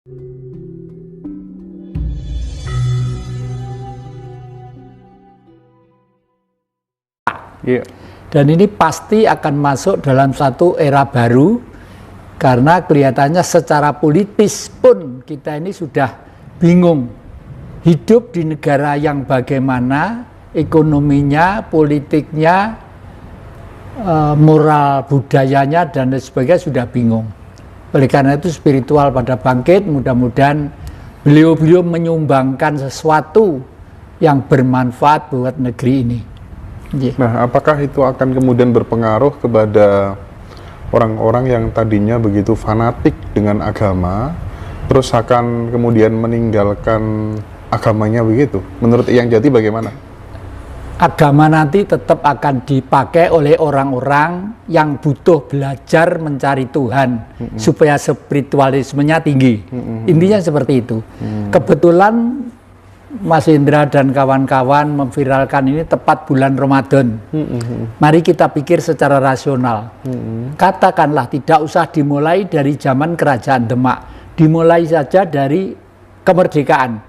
Yeah. Dan ini pasti akan masuk dalam satu era baru, karena kelihatannya secara politis pun kita ini sudah bingung hidup di negara yang bagaimana ekonominya, politiknya, moral budayanya dan lain sebagainya sudah bingung. Oleh karena itu spiritual pada bangkit, mudah-mudahan beliau-beliau menyumbangkan sesuatu yang bermanfaat buat negeri ini. Nah, apakah itu akan kemudian berpengaruh kepada orang-orang yang tadinya begitu fanatik dengan agama, terus akan kemudian meninggalkan agamanya begitu? Menurut Eyang Jati bagaimana? Agama nanti tetap akan dipakai oleh orang-orang yang butuh belajar mencari Tuhan, supaya spiritualismenya tinggi. Intinya seperti itu. Kebetulan Mas Indra dan kawan-kawan memviralkan ini tepat bulan Ramadan. Mari kita pikir secara rasional. Katakanlah tidak usah dimulai dari zaman Kerajaan Demak, dimulai saja dari kemerdekaan.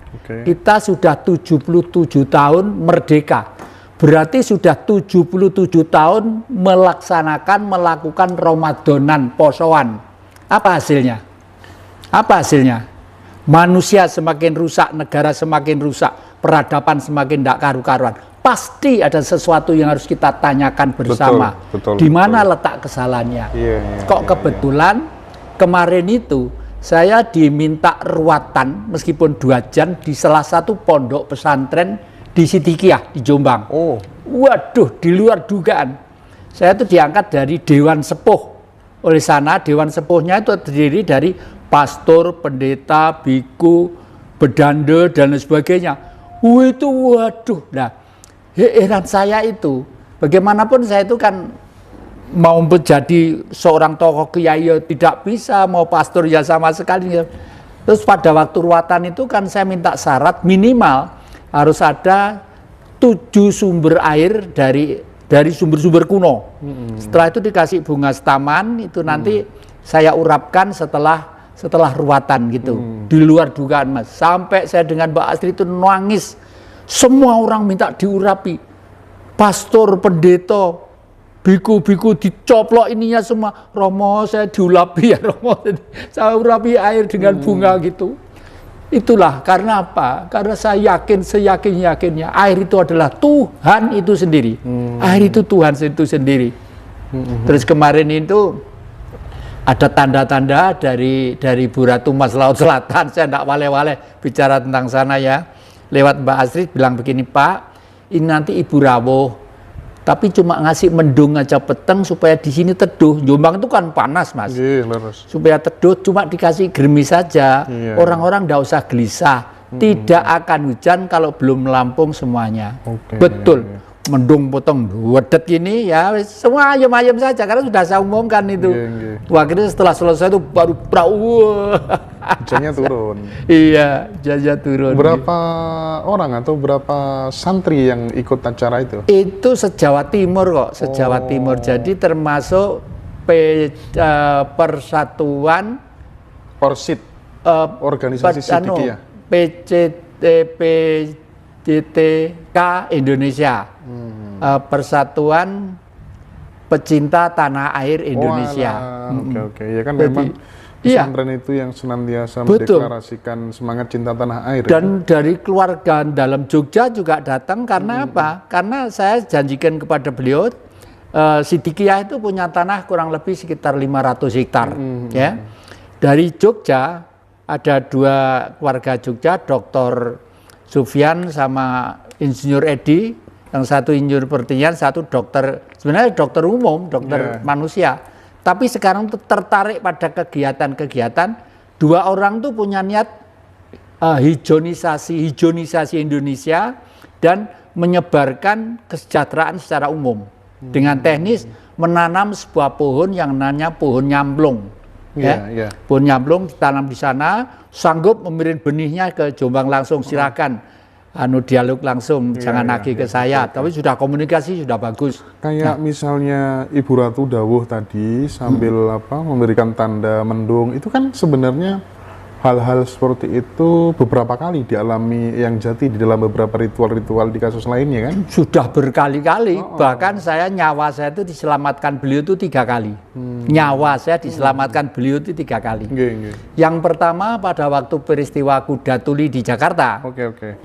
Kita sudah 77 tahun merdeka. Berarti sudah 77 tahun melakukan Ramadanan, posoan. Apa hasilnya? Apa hasilnya? Manusia semakin rusak, negara semakin rusak, peradaban semakin tidak karu-karuan. Pasti ada sesuatu yang harus kita tanyakan bersama. Di mana letak kesalahannya? Kok kebetulan kemarin itu saya diminta ruatan meskipun 2 jam di salah satu pondok pesantren di Sidikiyah di Jombang. Waduh, di luar dugaan. Saya itu diangkat dari Dewan Sepuh. Oleh sana Dewan Sepuhnya itu terdiri dari pastor, pendeta, biku, bedande dan lain sebagainya. Itu waduh. Nah, heran saya itu, bagaimanapun saya itu kan mau menjadi seorang tokoh kiai tidak bisa, mau pastor ya sama sekali. Terus pada waktu ruatan itu kan saya minta syarat minimal harus ada 7 sumber air dari sumber-sumber kuno. Setelah itu dikasih bunga setaman, itu nanti saya urapkan setelah ruatan gitu. Di luar dugaan Mas. Sampai saya dengan Mbak Astri itu nangis. Semua orang minta diurapi. Pastor, pendeta, biku-biku dicoplok ininya semua. Romo saya diulapi ya Romo. Saya urapi air dengan bunga gitu. Itulah karena apa? Karena saya yakin seyakin-yakinnya air itu adalah Tuhan itu sendiri. Air itu Tuhan itu sendiri. Terus kemarin itu ada tanda-tanda dari Bu Ratu Mas Laut Selatan. Saya tidak wale-wale bicara tentang sana ya. Lewat Mbak Astrid bilang begini, Pak, ini nanti Ibu rawuh, tapi cuma ngasih mendung aja peteng supaya di sini teduh. Jombang itu kan panas Mas. Supaya teduh cuma dikasih gerimis saja. Orang-orang tidak usah gelisah. Tidak akan hujan kalau belum melampung semuanya. Betul. Mendung potong wedet gini ya semua ayam-ayam saja karena sudah saya umumkan itu. Akhirnya setelah selesai itu baru hujannya turun. Iya, hujannya turun. Berapa orang atau berapa santri yang ikut acara itu? Itu se-Jawa Timur kok, se-Jawa Timur. Jadi termasuk persatuan Porsit, organisasi Sidikiyah. PCTK Indonesia, Persatuan Pecinta Tanah Air Indonesia. Oke. Ya kan memang pesantren itu yang senantiasa mendeklarasikan semangat cinta tanah air. Dan dari keluarga dalam Jogja juga datang karena apa? Karena saya janjikan kepada beliau, Sidikiyah itu punya tanah kurang lebih sekitar 500 hektar. Ya. Dari Jogja ada 2 keluarga Jogja, Dr. Sufyan sama Insinyur Edi, yang satu insinyur pertanian, satu dokter, sebenarnya dokter umum, dokter manusia. Tapi sekarang tuh tertarik pada kegiatan-kegiatan. 2 orang tuh punya niat hijaunisasi Indonesia dan menyebarkan kesejahteraan secara umum. Dengan teknis menanam sebuah pohon yang namanya pohon nyamplung. Pohon nyamplung ditanam di sana, sanggup memirim benihnya ke Jombang langsung, silakan dialog langsung, jangan lagi ke saya. Tapi sudah komunikasi sudah bagus. Kayak misalnya Ibu Ratu dawuh tadi sambil memberikan tanda mendung, itu kan sebenarnya hal-hal seperti itu beberapa kali dialami yang Jati di dalam beberapa ritual-ritual di kasus lainnya kan? Sudah berkali-kali, bahkan nyawa saya itu diselamatkan beliau itu 3 kali. Nyawa saya diselamatkan beliau itu 3 kali. Yang pertama pada waktu peristiwa Kuda Tuli di Jakarta.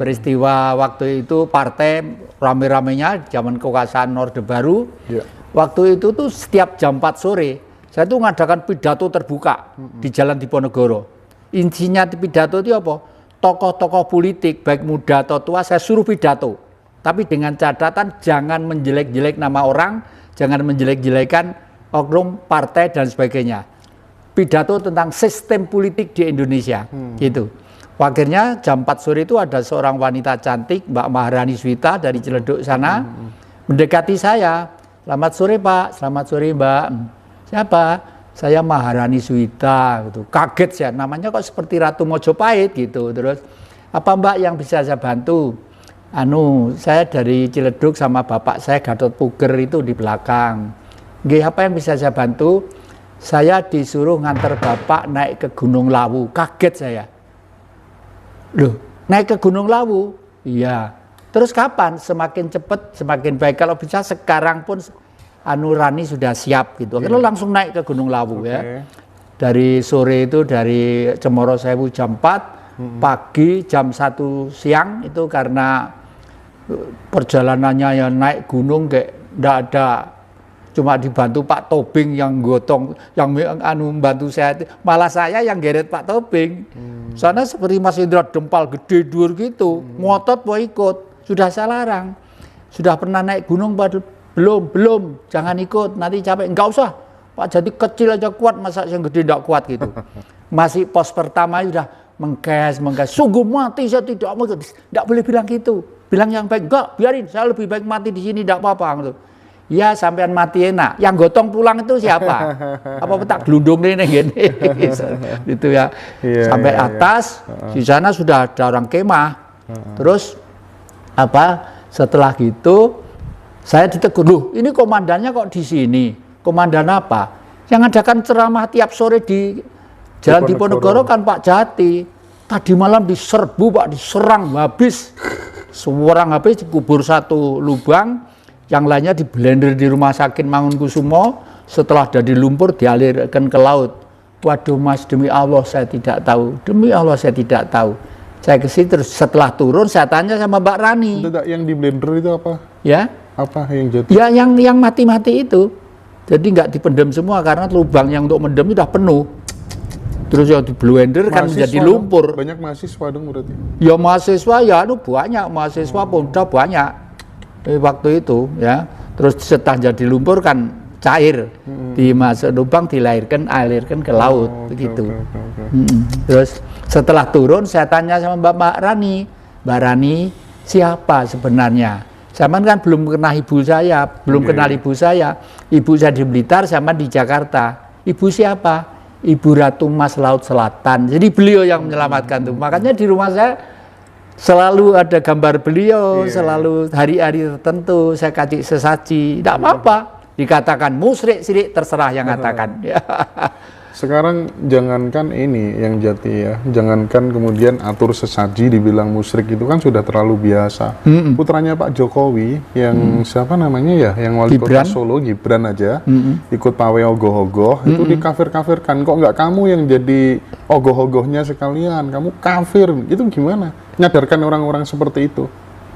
Peristiwa waktu itu partai rame-ramenya zaman kekuasaan Orde Baru. Waktu itu tuh setiap jam 4 sore saya tuh ngadakan pidato terbuka di Jalan Diponegoro. Intinya di pidato itu apa? Tokoh-tokoh politik baik muda atau tua saya suruh pidato. Tapi dengan catatan jangan menjelek-jelek nama orang, jangan menjelek-jelekan oknum partai dan sebagainya. Pidato tentang sistem politik di Indonesia, gitu. Akhirnya jam 4 sore itu ada seorang wanita cantik, Mbak Maharani Swita dari Ciledug sana, mendekati saya. Selamat sore Pak, selamat sore Mbak. Siapa? Saya Maharani Swita, gitu. Kaget saya, namanya kok seperti Ratu Mojopahit gitu. Terus, apa Mbak yang bisa saya bantu? Saya dari Ciledug sama bapak saya Gatot Puger itu di belakang. Nggih, apa yang bisa saya bantu? Saya disuruh nganter bapak naik ke Gunung Lawu. Kaget saya. Loh, naik ke Gunung Lawu? Iya. Terus kapan? Semakin cepat, semakin baik. Kalau bisa sekarang pun Rani sudah siap gitu. Akhirnya langsung naik ke Gunung Lawu ya. Dari sore itu dari Cemoro Sewu jam 4, pagi jam 1 siang itu karena perjalanannya yang naik gunung kayak enggak ada, cuma dibantu Pak Tobing yang gotong, yang membantu saya, malah saya yang geret Pak Tobing. Sana seperti Mas Indra Dempal gede dur gitu, ngotot mau ikut, sudah saya larang. Sudah pernah naik gunung belum, jangan ikut, nanti capek. Enggak usah, Pak Jati kecil aja kuat, masa yang gede enggak kuat gitu. Masih pos pertama sudah mengkes, sungguh mati saya tidak mau, enggak boleh bilang gitu. Bilang yang baik, enggak, biarin, saya lebih baik mati di sini, enggak apa-apa gitu. Ya sampean mati enak, yang gotong pulang itu siapa? Apa tak gelundung ini gini, gitu ya. Sampai atas, di sana sudah ada orang kemah. Terus setelah gitu saya ditegur, loh ini komandannya kok di sini? Komandan apa? Yang adakan ceramah tiap sore di Jalan Diponegoro kan Pak Jati. Tadi malam diserbu Pak, diserang habis. Seorang habis dikubur 1 lubang, yang lainnya di blender di Rumah Sakit Mangunkusumo. Setelah jadi lumpur dialirkan ke laut. Waduh Mas, demi Allah saya tidak tahu. Demi Allah saya tidak tahu. Saya ke situ, terus setelah turun saya tanya sama Mbak Rani. Yang di blender itu apa? Ya? Apa yang jatuh? Ya yang mati-mati itu. Jadi nggak dipendam semua karena lubang yang untuk mendem sudah penuh. Terus yang di blender kan menjadi lumpur. Banyak mahasiswa dong berarti? Ya mahasiswa ya banyak, mahasiswa Polda banyak waktu itu ya. Terus setelah jadi lumpur kan cair, dimasuk lubang alirkan ke laut begitu. Terus setelah turun saya tanya sama Mbak Rani, Mbak Rani siapa sebenarnya? Zaman kan belum kenal ibu saya, kenal ibu saya. Ibu saya di Blitar, zaman di Jakarta. Ibu siapa? Ibu Ratu Mas Laut Selatan. Jadi beliau yang menyelamatkan tuh. Makanya di rumah saya selalu ada gambar beliau, selalu hari-hari tertentu saya kasih sesaji. Tidak apa-apa. Dikatakan musyrik, sirik, terserah yang katakan. Sekarang jangankan ini yang Jati ya, jangankan kemudian atur sesaji dibilang musyrik itu kan sudah terlalu biasa. Putranya Pak Jokowi yang siapa namanya ya, yang wali kota Solo, Gibran aja, ikut pawai ogoh-ogoh, itu dikafir-kafirkan. Kok nggak kamu yang jadi ogoh-ogohnya sekalian, kamu kafir, itu gimana? Nyadarkan orang-orang seperti itu.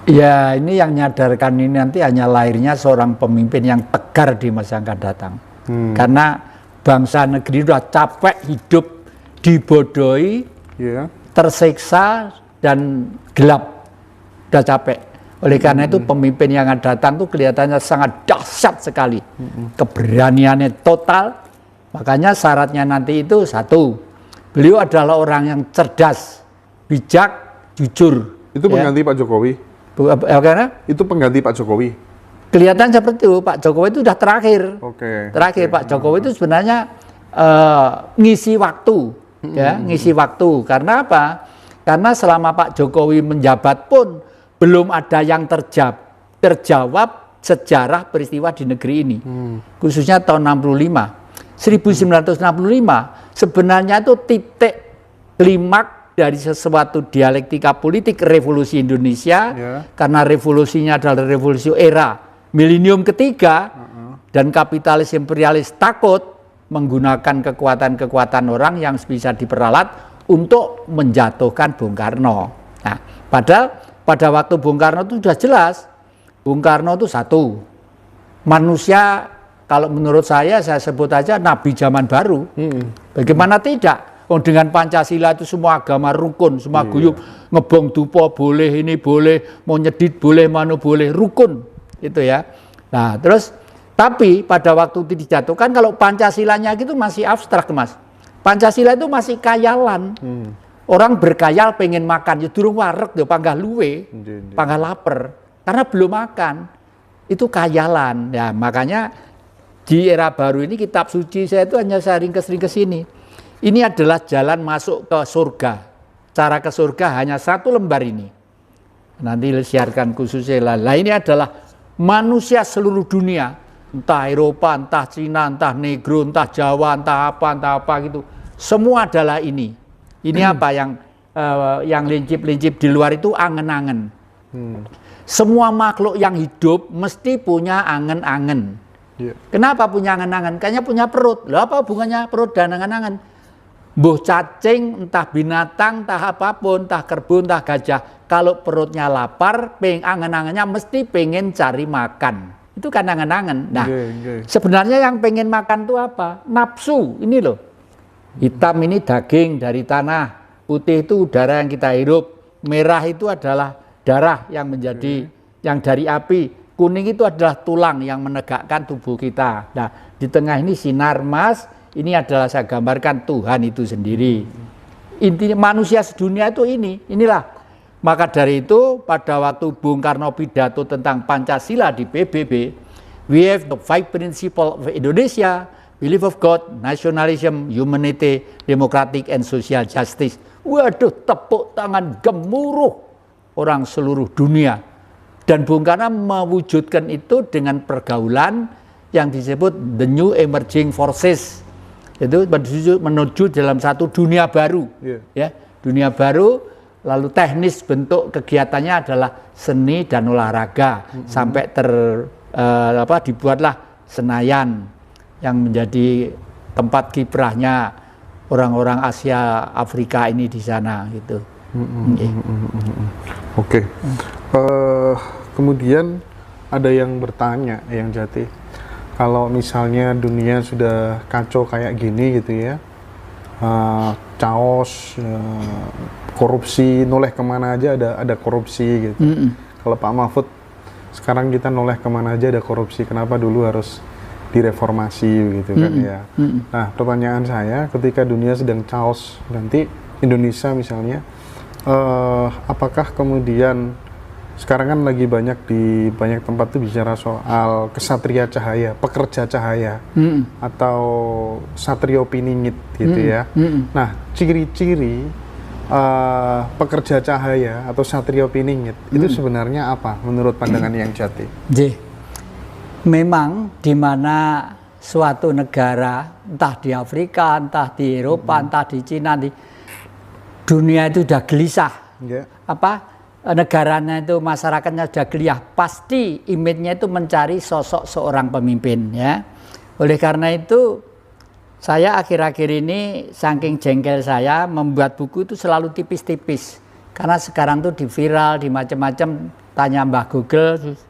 Ya ini yang nyadarkan ini nanti hanya lahirnya seorang pemimpin yang tegar di masa yang akan datang. Karena bangsa negeri sudah capek hidup dibodohi, tersiksa dan gelap, sudah capek. Oleh karena itu pemimpin yang akan datang tuh kelihatannya sangat dahsyat sekali, keberaniannya total. Makanya syaratnya nanti itu 1, beliau adalah orang yang cerdas, bijak, jujur. Itu pengganti Pak Jokowi? Karena itu pengganti Pak Jokowi? Kelihatan seperti itu, Pak Jokowi itu sudah terakhir. Terakhir Pak Jokowi itu sebenarnya ngisi waktu, ya, ngisi waktu. Karena apa? Karena selama Pak Jokowi menjabat pun belum ada yang terjawab sejarah peristiwa di negeri ini. Khususnya tahun 65. 1965 sebenarnya itu titik klimaks dari sesuatu dialektika politik revolusi Indonesia, karena revolusinya adalah revolusi era milenium ketiga, dan kapitalis imperialis takut menggunakan kekuatan-kekuatan orang yang bisa diperalat untuk menjatuhkan Bung Karno. Nah, padahal pada waktu Bung Karno itu sudah jelas, Bung Karno itu satu, manusia, kalau menurut saya sebut aja nabi zaman baru. Bagaimana tidak? Oh, dengan Pancasila itu semua agama rukun, semua guyup, ngebong dupo boleh, ini boleh, mau nyedit boleh, manu boleh, rukun, itu ya. Nah, terus tapi pada waktu itu dijatuhkan, kalau Pancasilanya gitu masih abstrak, Mas. Pancasila itu masih kayalan. Orang berkayal pengen makan, ya durung wareg, ya panggah luwe, panggah lapar, karena belum makan. Itu kayalan. Ya, makanya di era baru ini kitab suci saya itu hanya sering ke sini. Ini adalah jalan masuk ke surga. Cara ke surga hanya satu lembar ini. Nanti siarkan khususnya lah. Nah, ini adalah manusia seluruh dunia, entah Eropa, entah Cina, entah Negro, entah Jawa, entah apa gitu. Semua adalah ini. Ini apa yang lincip-lincip di luar itu angen-angen. Semua makhluk yang hidup mesti punya angen-angen. Kenapa punya angen-angen? Kayaknya punya perut. Lah apa hubungannya perut dan angen-angen? Mbuh cacing, entah binatang, entah apapun, entah kerbau, entah gajah. Kalau perutnya lapar, angen-angennya mesti pengen cari makan. Itu kan angen-angen. Nah, sebenarnya yang pengen makan itu apa? Nafsu, ini loh. Hitam ini daging dari tanah, putih itu udara yang kita hirup, merah itu adalah darah yang menjadi, yang dari api, kuning itu adalah tulang yang menegakkan tubuh kita. Nah, di tengah ini sinar emas, ini adalah saya gambarkan Tuhan itu sendiri. Intinya manusia sedunia itu inilah. Maka dari itu pada waktu Bung Karno pidato tentang Pancasila di PBB, we have the 5 principles of Indonesia, belief of God, nationalism, humanity, democratic and social justice. Waduh, tepuk tangan gemuruh orang seluruh dunia. Dan Bung Karno mewujudkan itu dengan pergaulan yang disebut the new emerging forces. Itu menuju dalam satu dunia baru. Ya, dunia baru. Lalu teknis bentuk kegiatannya adalah seni dan olahraga. Sampai dibuatlah Senayan yang menjadi tempat kiprahnya orang-orang Asia Afrika ini di sana gitu. Oke. Kemudian ada yang bertanya, yang Jati, kalau misalnya dunia sudah kacau kayak gini gitu ya, chaos, korupsi, noleh kemana aja ada korupsi gitu. Kalau Pak Mahfud, sekarang kita noleh kemana aja ada korupsi, kenapa dulu harus direformasi gitu kan ya. Nah, pertanyaan saya, ketika dunia sedang chaos, nanti Indonesia misalnya, apakah kemudian sekarang kan lagi banyak di banyak tempat tuh bicara soal kesatria cahaya, pekerja cahaya, atau satrio piningit gitu ya. Nah, ciri-ciri pekerja cahaya atau satrio piningit itu sebenarnya apa menurut pandangan yang Jati? Memang di mana suatu negara, entah di Afrika, entah di Eropa, entah di Cina, di dunia itu sudah gelisah. Negaranya itu, masyarakatnya sudah gelisah, pasti image-nya itu mencari sosok seorang pemimpin ya. Oleh karena itu saya akhir-akhir ini saking jengkel saya membuat buku itu selalu tipis-tipis. Karena sekarang tuh di viral, di macam-macam, tanya Mbah Google,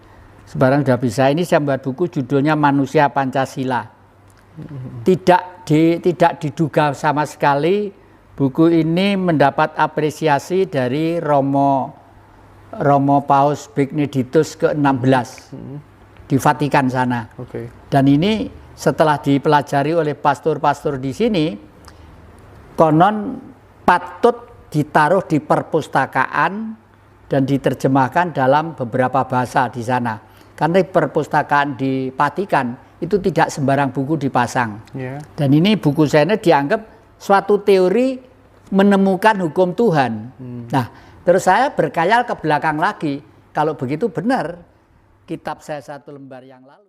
sekarang sudah bisa. Ini saya buat buku judulnya Manusia Pancasila. Tidak diduga sama sekali buku ini mendapat apresiasi dari Romo Paus Benedictus ke-16 di Vatikan sana. Dan ini setelah dipelajari oleh pastor-pastor di sini, konon patut ditaruh di perpustakaan dan diterjemahkan dalam beberapa bahasa di sana. Karena di perpustakaan di Vatikan itu tidak sembarang buku dipasang. Dan ini buku saya ini dianggap suatu teori menemukan hukum Tuhan. Nah, terus saya berkhayal ke belakang lagi, kalau begitu benar kitab saya 1 lembar yang lalu.